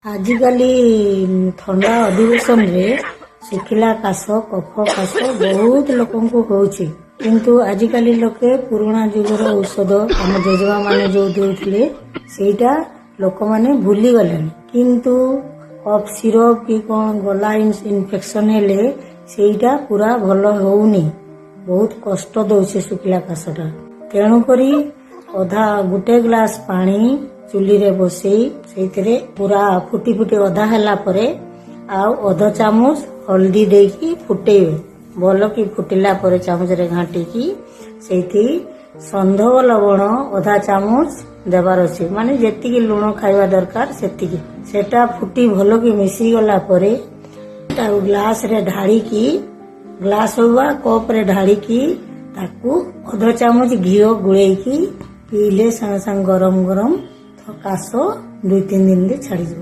ଆଜିକାଲି ଥଣ୍ଡା ଅଧିବେଶନରେ ଶୁଖିଲା କାଶ କଫ କାଶ ବହୁତ ଲୋକଙ୍କୁ ହେଉଛି। କିନ୍ତୁ ଆଜିକାଲି ଲୋକେ ପୁରୁଣା ଯୁଗର ଔଷଧ ଆମ ଜେଜେମା ମାନେ ଯୋଉ ଦେଉଥିଲେ ସେଇଟା ଲୋକମାନେ ଭୁଲିଗଲେଣି। କିନ୍ତୁ କଫ୍ ସିରପ କି କ'ଣ ଗଲା ଇନଫେକ୍ସନ ହେଲେ ସେଇଟା ପୁରା ଭଲ ହେଉନି, ବହୁତ କଷ୍ଟ ଦେଉଛି ଶୁଖିଲା କାଶଟା। ତେଣୁକରି ଗୋଟେ ଗ୍ଲାସ ପାଣି ଚୁଲିରେ ବସେଇ ସେଇଥିରେ ପୁରା ଫୁଟି ଅଧା ହେଲା ପରେ ଆଉ ଅଧ ଚାମଚ ହଳଦୀ ଦେଇକି ଫୁଟେଇବେ। ଭଲ କି ଫୁଟିଲା ପରେ ଚାମଚରେ ଘାଣ୍ଟିକି ସେଇଠି ସନ୍ଧବ ଲବଣ ଅଧା ଚାମଚ ଦେବାର ଅଛି, ମାନେ ଯେତିକି ଲୁଣ ଖାଇବା ଦରକାର ସେତିକି। ସେଟା ଫୁଟି ଭଲ କି ମିଶିଗଲା ପରେ ତାକୁ ଗ୍ଲାସରେ ଢାଳିକି, ଗ୍ଲାସ ହଉ ବା କପରେ ଢାଳିକି ତାକୁ ଅଧ ଚାମଚ ଘିଅ ଗୋଳେଇକି ପିଇଲେ ସାଙ୍ଗେ ସାଙ୍ଗେ ଗରମ ଗରମ କାଶ 2-3 ଦିନରେ ଛାଡ଼ିଯିବ।